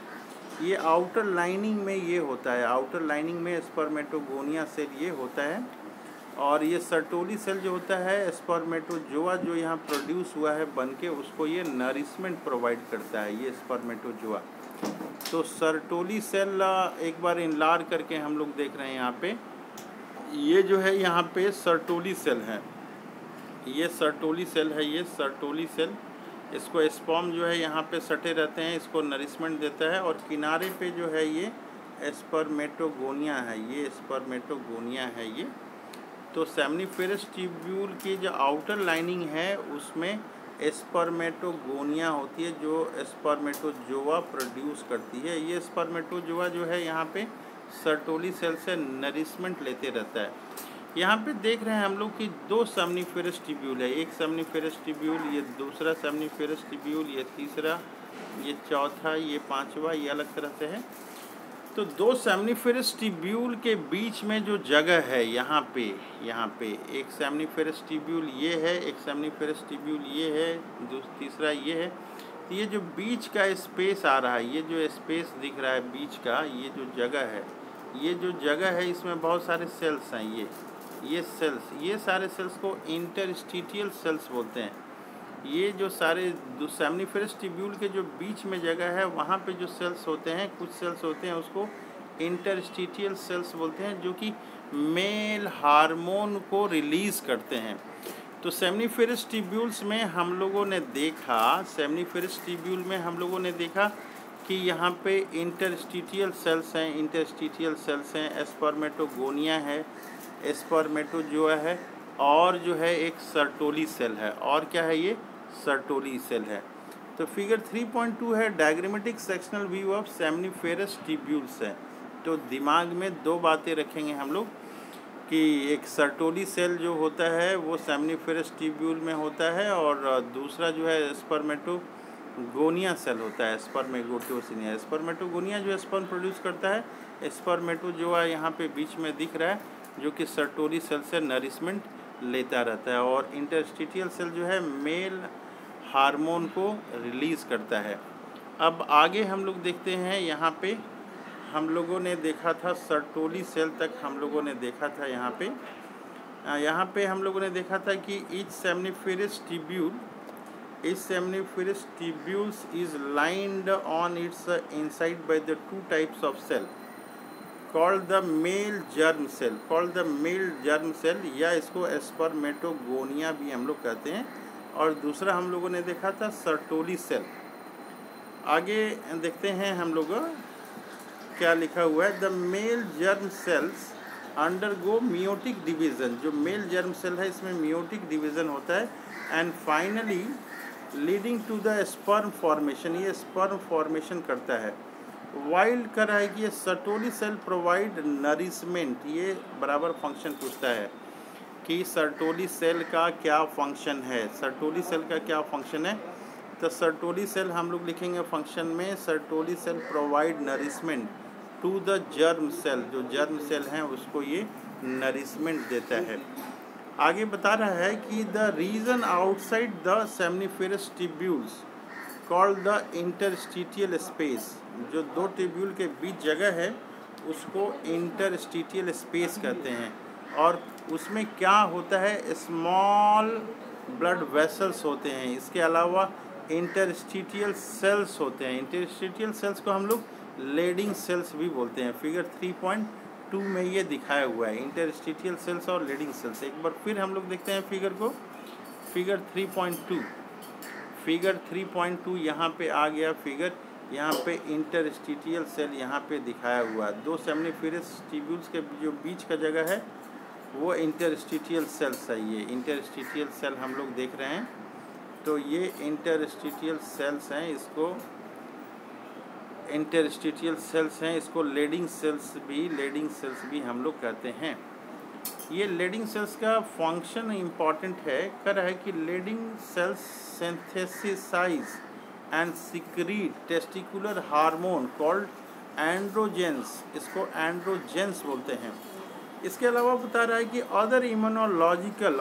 [SPEAKER 1] ये आउटर लाइनिंग में ये होता है, आउटर लाइनिंग में स्पर्मेटोगोनिया सेल ये होता है। और ये सर्टोली सेल जो होता है, स्पर्मेटोजोआ जो यहाँ प्रोड्यूस हुआ है बन के, उसको ये नरिशमेंट प्रोवाइड करता है, ये स्पर्मेटोजोआ। तो सर्टोली सेल एक बार इनलार करके हम लोग देख रहे हैं यहाँ पे, ये जो है यहाँ पे सर्टोली सेल है, ये सर्टोली सेल है, ये सर्टोली सेल। इसको स्पर्म जो है यहाँ पे सटे रहते हैं, इसको नरिशमेंट देता है, और किनारे पे जो है ये स्पर्मेटोगोनिया है, ये स्पर्मेटोगोनिया है ये। तो सेमनीफेरस ट्यूब्यूल की जो आउटर लाइनिंग है उसमें स्पर्मेटोगोनिया होती है, जो स्पर्मेटोजोआ प्रोड्यूस करती है। ये स्पर्मेटोजोआ जो है यहाँ पे सर्टोली सेल से नरिशमेंट लेते रहता है। यहाँ पे देख रहे हैं हम लोग कि 2 सेमनीफेरस ट्यूब्यूल है, एक सेमनीफेरस ट्यूब्यूल, ये दूसरा सेमनीफेरस ट्यूब्यूल, ये तीसरा, ये चौथा, ये 5वां, ये अलग तरह से है। तो 2 सेमनीफेरस ट्यूब्यूल के बीच में जो जगह है यहाँ पे एक सेमनीफेरस ट्यूब्यूल ये है, एक सेमनीफेरस ट्यूब्यूल ये है, तीसरा ये है। तो ये जो बीच का स्पेस आ रहा है, ये जो स्पेस दिख रहा है बीच का, ये जो जगह है, ये जो जगह है इसमें बहुत सारे सेल्स हैं। ये सेल्स, ये सारे सेल्स को इंटरस्टिशियल सेल्स बोलते हैं। ये जो सारे सेमनीफेरस ट्यूब्यूल के जो बीच में जगह है वहाँ पे जो सेल्स होते हैं, कुछ सेल्स होते हैं उसको इंटरस्टिशियल सेल्स बोलते हैं, जो कि मेल हार्मोन को रिलीज़ करते हैं। तो सेमनीफेरस ट्यूब्यूल्स में हम लोगों ने देखा, सेमनीफेरस ट्यूब्यूल में हम लोगों ने देखा कि यहाँ पे इंटरस्टिशियल सेल्स हैं, इंटरस्टिशियल सेल्स हैं, स्पर्मेटोगोनिया है, स्पर्मेटोजोआ है, और जो है एक सर्टोली सेल है। और क्या है ये? सर्टोली सेल है। तो फिगर 3.2 है, diagrammatic sectional view of seminiferous tubules है। तो दिमाग में 2 बातें रखेंगे हम लोग कि एक सर्टोली सेल जो होता है वो सेमनीफेरस ट्यूब्यूल में होता है, और दूसरा जो है स्पर्मेटोगोनिया सेल होता है, स्पर्मेटोगोनिया। स्पर्मेटोगोनिया जो स्पर्म प्रोड्यूस करता है, स्पर्मेटोजोआ यहाँ पे बीच में दिख रहा है, जो कि सर्टोली सेल से नरिशमेंट लेता रहता है और इंटरस्टिशियल सेल जो है मेल हार्मोन को रिलीज़ करता है। अब आगे हम लोग देखते हैं, यहाँ पे हम लोगों ने देखा था सर्टोली सेल तक हम लोगों ने देखा था। यहाँ पे हम लोगों ने देखा था कि each seminiferous tubules is lined on its inside by the two types of cell called the male germ cell या इसको स्पर्मेटोगोनिया भी हम लोग कहते हैं। और दूसरा हम लोगों ने देखा था सर्टोली सेल। आगे देखते हैं हम लोग क्या लिखा हुआ है। The male germ cells undergo meiotic division. जो मेल जर्म सेल है इसमें मियोटिक डिवीज़न होता है and finally leading to the sperm formation. ये स्पर्म फॉर्मेशन करता है। वाइल्ड कर रहा है कि ये सर्टोली सेल प्रोवाइड नरिशमेंट। ये बराबर फंक्शन पूछता है कि सर्टोली सेल का क्या फंक्शन है। सर्टोली सेल का क्या फंक्शन है, तो सर्टोली सेल हम लोग लिखेंगे फंक्शन में, Sertoli cell provide nourishment to the germ cell. जो जर्म सेल हैं उसको ये नरिशमेंट देता है। आगे बता रहा है कि the region outside the seminiferous tubules called the interstitial space. जो दो ट्यूब्यूल के बीच जगह है उसको इंटरस्टिशियल स्पेस कहते हैं। और उसमें क्या होता है, स्मॉल ब्लड वेसल्स होते हैं। इसके अलावा इंटरस्टिशियल सेल्स होते हैं। इंटरस्टिशियल सेल्स को हम लोग लीडिंग सेल्स भी बोलते हैं। फिगर 3.2 में ये दिखाया हुआ है, इंटरस्टिशियल सेल्स और लीडिंग सेल्स। एक बार फिर हम लोग देखते हैं फिगर को। फिगर 3.2 यहाँ पे आ गया फिगर। यहाँ पे इंटरस्टिशियल सेल यहाँ पे दिखाया हुआ है। दो सेमनिफेरस ट्यूब्यूल्स के जो बीच का जगह है वो इंटरस्टिशियल सेल्स है। ये इंटरस्टिशियल सेल हम लोग देख रहे हैं, तो ये इंटरस्टिशियल सेल्स हैं। इसको इंटरस्टिशियल सेल्स हैं, इसको लीडिंग सेल्स भी हम लोग कहते हैं। ये लीडिंग सेल्स का फंक्शन इम्पॉर्टेंट है। कर रहा है कि Leydig cells synthesize and secrete testicular hormone called androgens. इसको एंड्रोजेंस बोलते हैं। इसके अलावा बता रहा है कि other immunological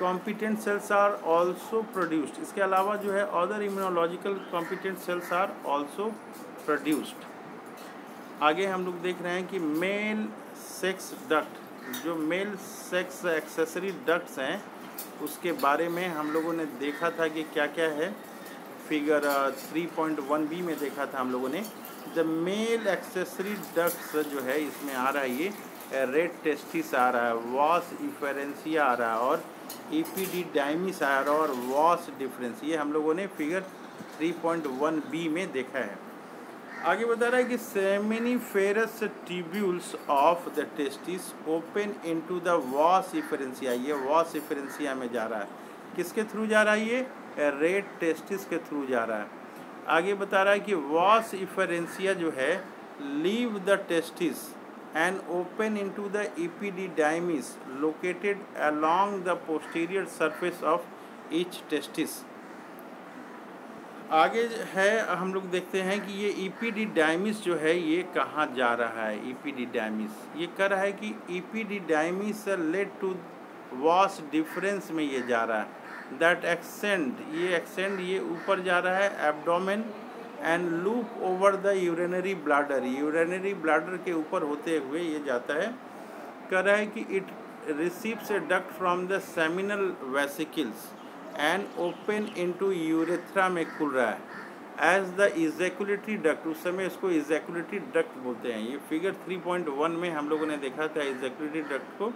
[SPEAKER 1] competent cells are also produced. इसके अलावा जो है other immunological competent cells are also produced. आगे हम लोग देख रहे हैं कि मेल सेक्स डक्ट, जो मेल सेक्स एक्सेसरी डक्ट्स हैं उसके बारे में हम लोगों ने देखा था कि क्या क्या है। फिगर 3.1b में देखा था हम लोगों ने। द मेल एक्सेसरी डक्ट्स जो है इसमें आ रहा है ये रेड टेस्टिस आ रहा है, वॉस इफेरेंसिया आ रहा है और इपिडिडाइमिस आ रहा है और वॉस डिफरेंस। ये हम लोगों ने फिगर 3.1b में देखा है। आगे बता रहा है कि seminiferous tubules of the testis open into the vas efferentia. ये वॉस इफेरेंसिया में जा रहा है। किसके थ्रू जा रहा है ये? रेड टेस्टिस के थ्रू जा रहा है। आगे बता रहा है कि वॉस इफेरेंसिया जो है leave the testis and open into the epididymis located along the posterior surface of each testis. आगे है हम लोग देखते हैं कि ये इपिडिडाइमिस जो है ये कहाँ जा रहा है। इपिडिडाइमिस ये कर रहा है कि इपिडिडाइमिस लेड टू वॉस डिफरेंस में ये जा रहा है। दैट एक्सटेंड ये ऊपर जा रहा है abdomen and loop over the urinary bladder. Urinary bladder के ऊपर होते हुए ये जाता है। कर रहा है कि it receives A duct from the seminal vesicles and open into urethra में खुल रहा है एज द इजैकुलेटरी डक्ट। उस समय इसको इजैकुलेटरी डक्ट बोलते हैं। ये फिगर 3.1 में हम लोगों ने देखा था इजैकुलेटरी डक्ट को।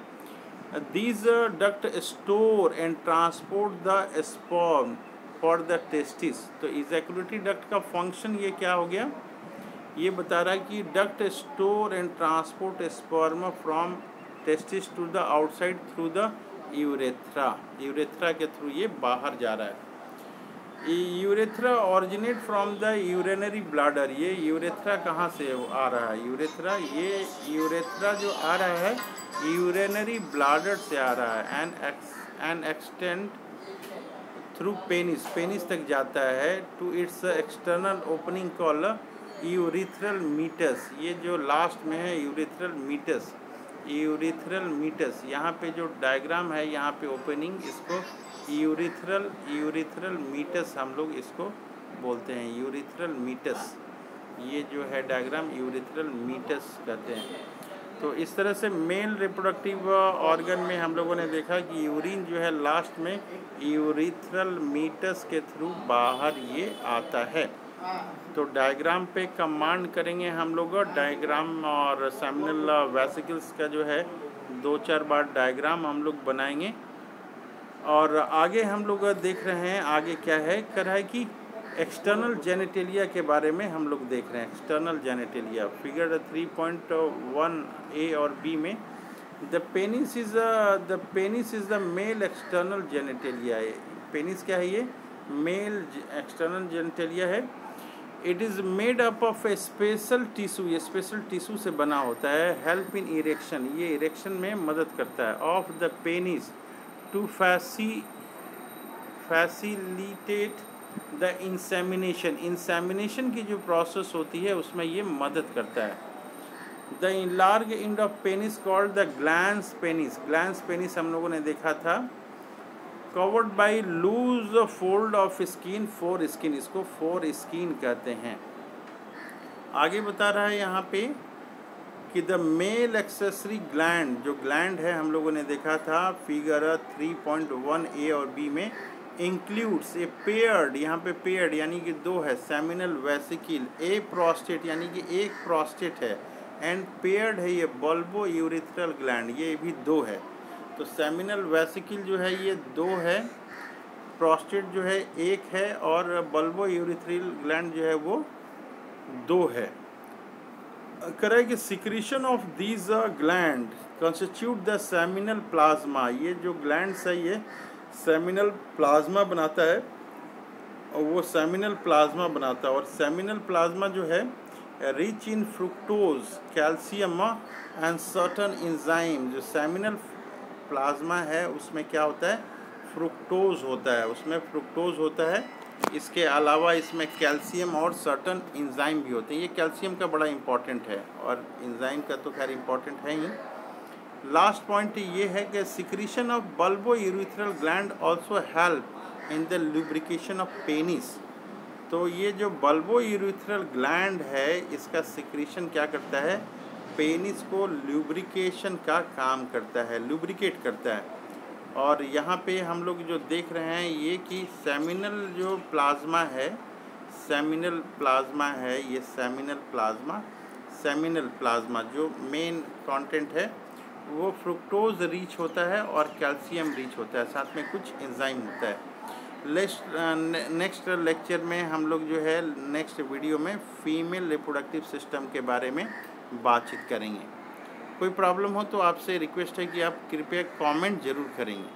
[SPEAKER 1] These duct store and transport the sperm for the testis। तो इजैकुलेटरी डक्ट का फंक्शन ये क्या हो गया, ये बता रहा है कि duct store and transport sperm from testis to the outside through the urethra. Urethra के थ्रू ये बाहर जा रहा है। Urethra originate from the urinary bladder. ये यूरेथ्रा कहाँ से आ रहा है? यूरेथ्रा जो आ रहा है यूरिनरी ब्लैडर से आ रहा है एंड एक्सटेंड थ्रू पेनिस तक जाता है to its external opening call urethral meatus. ये जो लास्ट में है यूरिथ्रल मीटस, यूरिथ्रल मीटस, यहाँ पे जो डायग्राम है यहाँ पे ओपनिंग, इसको यूरिथ्रल मीटस हम लोग इसको बोलते हैं, यूरिथ्रल मीटस। ये जो है डायग्राम यूरिथ्रल मीटस कहते हैं। तो इस तरह से मेल रिप्रोडक्टिव ऑर्गन में हम लोगों ने देखा कि यूरिन जो है लास्ट में यूरिथ्रल मीटस के थ्रू बाहर ये आता है। तो डायग्राम पे कमांड करेंगे हम लोग, डायग्राम और सेमिनल वेसिकल्स का जो है 2-4 बार डायग्राम हम लोग बनाएंगे। और आगे हम लोग देख रहे हैं आगे क्या है कर रहा है कि एक्सटर्नल जेनेटेलिया के बारे में हम लोग देख रहे हैं। एक्सटर्नल जेनेटेलिया फिगर 3.1 ए और बी में the penis is the male external genitalia है। पेनिस क्या है? ये मेल एक्सटर्नल जेनेटेलिया है। It is made up of a special tissue, ये स्पेशल टिश्यू से बना होता है। हेल्प इन इरेक्शन, ये इरेक्शन में मदद करता है। Of the penis to facilitate the insemination, insemination की जो प्रोसेस होती है उसमें ये मदद करता है। The large end of penis called the glans penis, glans penis हम लोगों ने देखा था। Covered by loose fold of skin, foreskin, इसको फोर स्किन कहते हैं। आगे बता रहा है यहाँ पे कि द मेल एक्सेसरी ग्लैंड, जो ग्लैंड है हम लोगों ने देखा था फिगर 3.1 ए और बी में, इंक्लूड्स ए पेयर्ड, यहाँ पे पेयर्ड यानी कि दो है, सेमिनल वेसिकल, ए प्रोस्टेट यानी कि एक प्रोस्टेट है, एंड पेयर्ड है ये बल्बो यूरिथ्रल ग्लैंड, ये भी दो है। तो सेमिनल वेसिकल जो है ये दो है, प्रोस्टेट जो है एक है, और बल्बो यूरिथ्रल ग्लैंड जो है वो दो है। करे कि secretion of these gland constitute the seminal plasma, ये जो ग्लैंड्स है ये सेमिनल प्लाज्मा बनाता है, और वो सेमिनल प्लाज्मा बनाता है। और सेमिनल प्लाज्मा जो है rich in fructose, calcium and certain enzyme, जो सेमिनल प्लाज्मा है उसमें क्या होता है? फ्रुक्टोज होता है, उसमें फ्रुक्टोज होता है। इसके अलावा इसमें कैल्शियम और सर्टन एंजाइम भी होते हैं। ये कैल्शियम का बड़ा इंपॉर्टेंट है और एंजाइम का तो खैर इंपॉर्टेंट है ही। लास्ट पॉइंट ये है कि secretion of bulbo urethral gland also help in the lubrication of penis. तो ये जो बल्बो यूरिथ्रल ग्लैंड है इसका सिक्रीशन क्या करता है? पेनिस को लुब्रिकेशन का काम करता है, लुब्रिकेट करता है। और यहाँ पे हम लोग जो देख रहे हैं ये कि सेमिनल जो प्लाज्मा है, सेमिनल प्लाज्मा है, ये सेमिनल प्लाज्मा जो मेन कंटेंट है वो फ्रुक्टोज रिच होता है और कैल्शियम रिच होता है, साथ में कुछ एंजाइम होता है। नेक्स्ट लेक्चर में हम लोग जो है नेक्स्ट वीडियो में फीमेल रिप्रोडक्टिव सिस्टम के बारे में बातचीत करेंगे। कोई प्रॉब्लम हो तो आपसे रिक्वेस्ट है कि आप कृपया कमेंट ज़रूर करेंगे।